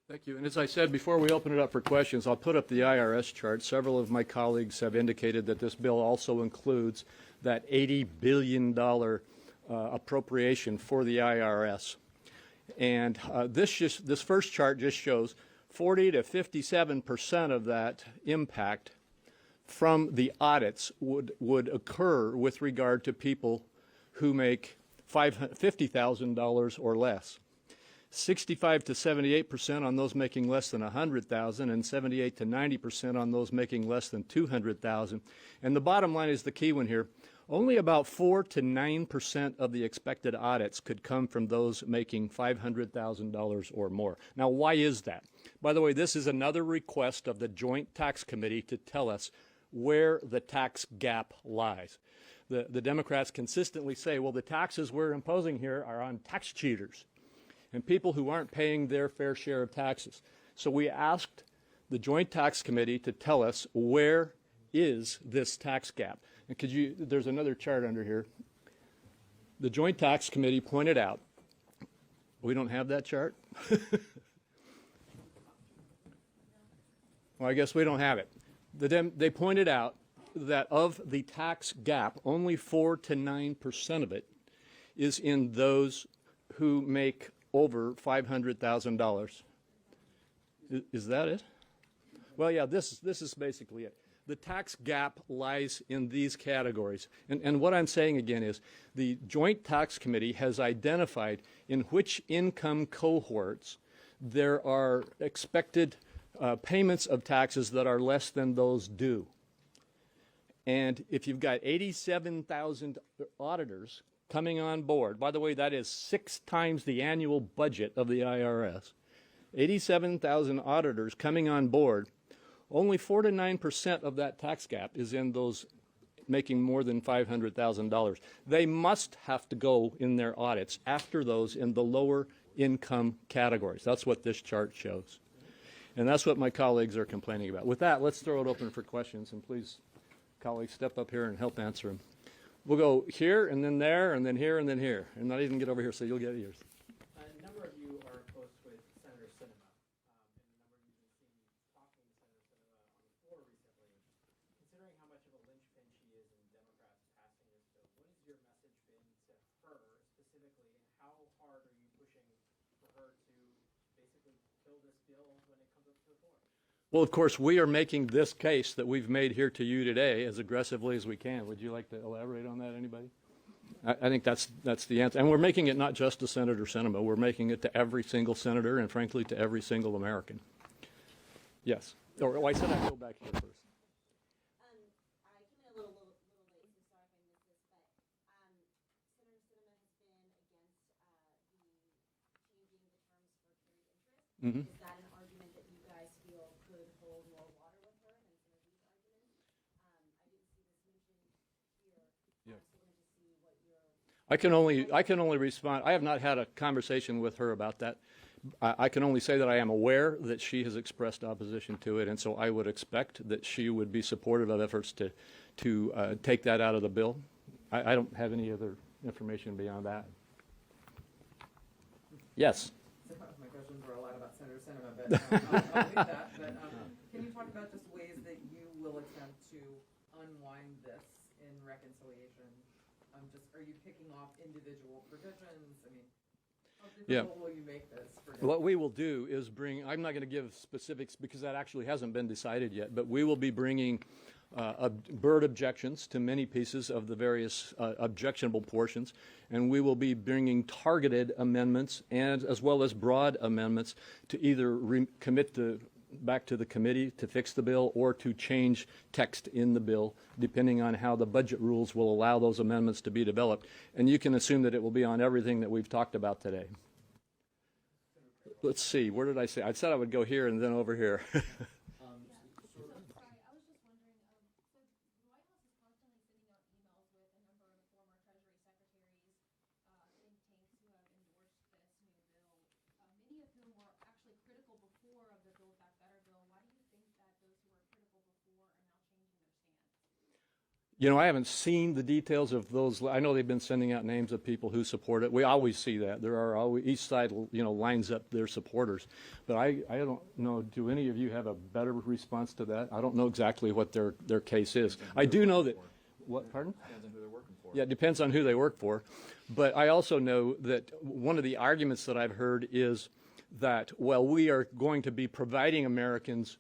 Thank you. And as I said, before we open it up for questions, I'll put up the IRS chart. Several of my colleagues have indicated that this bill also includes that $80 billion appropriation for the IRS. And this first chart just shows 40 to 57% of that impact from the audits would occur with regard to people who make $50,000 or less. 65 to 78% on those making less than 100,000, and 78 to 90% on those making less than 200,000. And the bottom line is the key one here. Only about 4 to 9% of the expected audits could come from those making $500,000 or more. Now, why is that? By the way, this is another request of the Joint Tax Committee to tell us where the tax gap lies. The Democrats consistently say, well, the taxes we're imposing here are on tax cheaters and people who aren't paying their fair share of taxes. So we asked the Joint Tax Committee to tell us where is this tax gap. And there's another chart under here. The Joint Tax Committee pointed out, we don't have that chart? Well, I guess we don't have it. They pointed out that of the tax gap, only 4 to 9% of it is in those who make over $500,000. Is that it? Well, yeah, this is basically it. The tax gap lies in these categories. And what I'm saying again is the Joint Tax Committee has identified in which income cohorts there are expected payments of taxes that are less than those due. And if you've got 87,000 auditors coming on board, by the way, that is 6 times the annual budget of the IRS, 87,000 auditors coming on board, only 4 to 9% of that tax gap is in those making more than $500,000. They must have to go in their audits after those in the lower income categories. That's what this chart shows. And that's what my colleagues are complaining about. With that, let's throw it open for questions, and please, colleagues, step up here and help answer them. We'll go here, and then there, and then here, and then here. And not even get over here, so you'll get yours. A number of you are close with Senator Sinema, and a number of you have seen me talking to Senator Sinema on the floor recently. Considering how much of a linchpin she is in Democrats passing this bill, what has your message been to her specifically, and how hard are you pushing for her to basically kill this bill when it comes up to the floor? Well, of course, we are making this case that we've made here to you today as aggressively as we can. Would you like to elaborate on that, anybody? I think that's the answer. And we're making it not just to Senator Sinema. We're making it to every single senator and, frankly, to every single American. Yes. Or I said I'd go back here first. I came in a little late, so sorry if I missed this, but Senator Sinema has been against changing the terms for carried interest. Mm-hmm. Is that an argument that you guys feel could hold more water with her than some of these arguments? I didn't see this mentioned here. Yeah. So I wanted to see what your... I can only respond. I have not had a conversation with her about that. I can only say that I am aware that she has expressed opposition to it, and so I would expect that she would be supportive of efforts to take that out of the bill. I don't have any other information beyond that. Yes. My questions were a lot about Senator Sinema, but I'll leave that. But can you talk about just ways that you will attempt to unwind this in reconciliation? Are you picking off individual provisions? I mean, how difficult will you make this? What we will do is I'm not going to give specifics because that actually hasn't been decided yet, but we will be bringing bird objections to many pieces of the various objectionable portions, and we will be bringing targeted amendments and as well as broad amendments to either commit back to the committee to fix the bill or to change text in the bill, depending on how the budget rules will allow those amendments to be developed. And you can assume that it will be on everything that we've talked about today. Let's see, where did I say? I said I would go here and then over here. You know, I haven't seen the details of those. I know they've been sending out names of people who support it. We always see that. There are always, each side, you know, lines up their supporters. But I don't know, do any of you have a better response to that? I don't know exactly what their case is. I do know that, what, pardon? Depends on who they're working for. Yeah, it depends on who they work for. But I also know that one of the arguments that I've heard is that, well, we are going to be providing Americans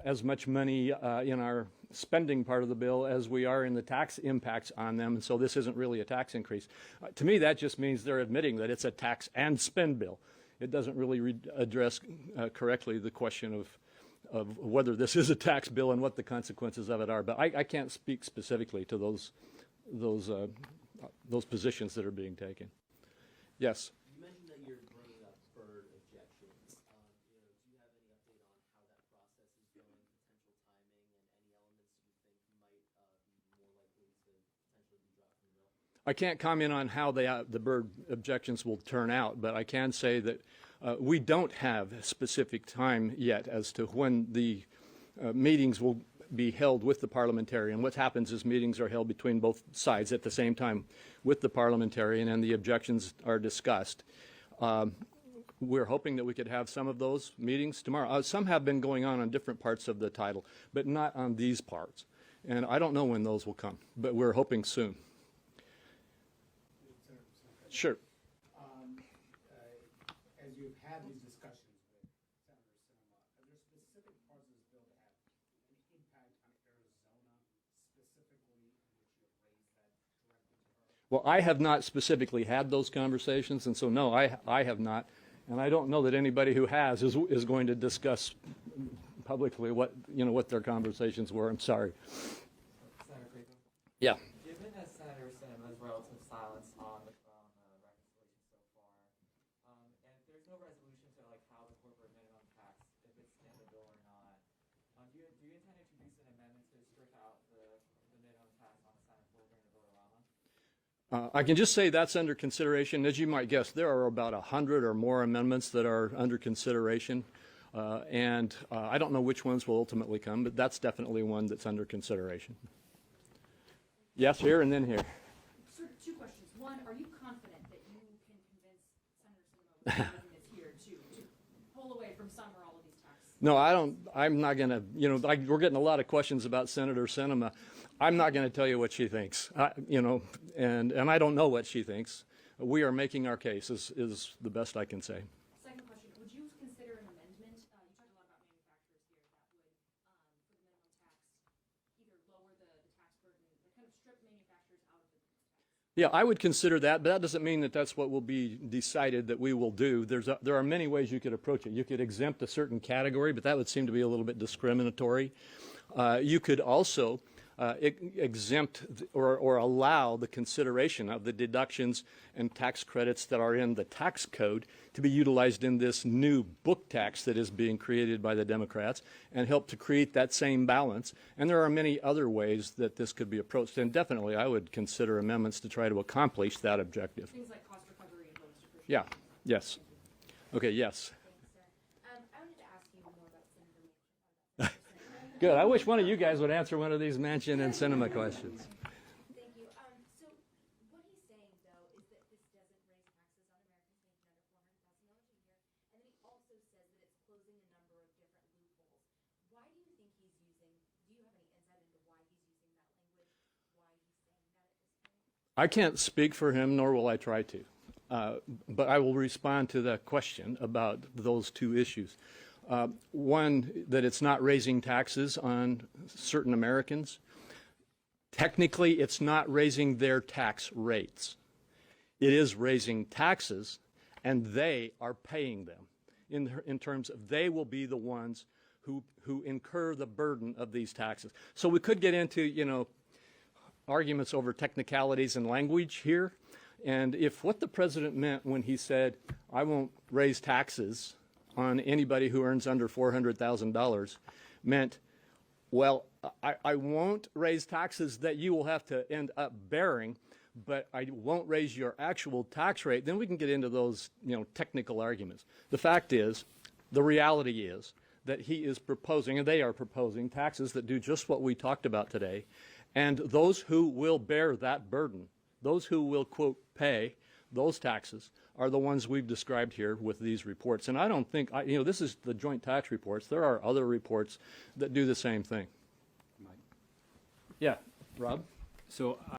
as much money in our spending part of the bill as we are in the tax impacts on them, and so this isn't really a tax increase. To me, that just means they're admitting that it's a tax and spend bill. It doesn't really address correctly the question of whether this is a tax bill and what the consequences of it are. But I can't speak specifically to those positions that are being taken. Yes. You mentioned that you're bringing up bird objections. Do you have any update on how that process is going, potential timing, and any elements you think might be more likely to potentially be dropped from the bill? I can't comment on how the bird objections will turn out, but I can say that we don't have a specific time yet as to when the meetings will be held with the parliamentarian. What happens is meetings are held between both sides at the same time with the parliamentarian, and the objections are discussed. We're hoping that we could have some of those meetings tomorrow. Some have been going on different parts of the title, but not on these parts. And I don't know when those will come, but we're hoping soon. Sure. As you've had these discussions with Senator Sinema, are there specific parts of this bill that have an impact on Arizona specifically in which you have raised that directly to her? Well, I have not specifically had those conversations, and so no, I have not. And I don't know that anybody who has is going to discuss publicly what their conversations were. I'm sorry. Senator Crapo? Yeah. Given that Senator Sinema's relative silence on the reconciliation so far, and there's no resolution to like how the corporate minimum tax, if it's in the bill or not, do you intend to introduce an amendment to strike out the minimum tax on the Senate floor during the vote around that? I can just say that's under consideration. As you might guess, there are about 100 or more amendments that are under consideration. And I don't know which ones will ultimately come, but that's definitely one that's under consideration. Yes, here and then here. Sort of two questions. One, are you confident that you can convince Senator Sinema that's here to pull away from some or all of these taxes? No, I don't. I'm not going to, we're getting a lot of questions about Senator Sinema. I'm not going to tell you what she thinks, and I don't know what she thinks. We are making our case is the best I can say. Second question, would you consider an amendment? You talked a lot about manufacturers here that would, for the minimum tax, either lower the tax burden, or kind of strip manufacturers out of the tax. Yeah, I would consider that, but that doesn't mean that that's what will be decided that we will do. There are many ways you could approach it. You could exempt a certain category, but that would seem to be a little bit discriminatory. You could also exempt or allow the consideration of the deductions and tax credits that are in the tax code to be utilized in this new book tax that is being created by the Democrats and help to create that same balance. And there are many other ways that this could be approached. And definitely I would consider amendments to try to accomplish that objective. Things like cost recovery and bonus depreciation. Yeah, yes. Okay, yes. Thanks, sir. I wanted to ask you more about Senator Manchin. Good. I wish one of you guys would answer one of these Manchin and Sinema questions. Thank you. So what he's saying, though, is that this doesn't raise taxes on Americans making under $400,000 a year, and then he also says that it's closing a number of different loopholes. Why do you think he's using? Do you have any insight into why he's using that language? Why he's saying that at this point? I can't speak for him, nor will I try to. But I will respond to the question about those two issues. One, that it's not raising taxes on certain Americans. Technically, it's not raising their tax rates. It is raising taxes, and they are paying them in terms of they will be the ones who incur the burden of these taxes. So we could get into, arguments over technicalities and language here. And if what the president meant when he said, I won't raise taxes on anybody who earns under $400,000 meant, well, I won't raise taxes that you will have to end up bearing, but I won't raise your actual tax rate, then we can get into those, technical arguments. The fact is, the reality is that he is proposing, and they are proposing, taxes that do just what we talked about today, And those who will bear that burden, those who will, quote, pay those taxes, are the ones we've described here with these reports. And I don't think, this is the joint tax reports. There are other reports that do the same thing. Yeah, Rob? So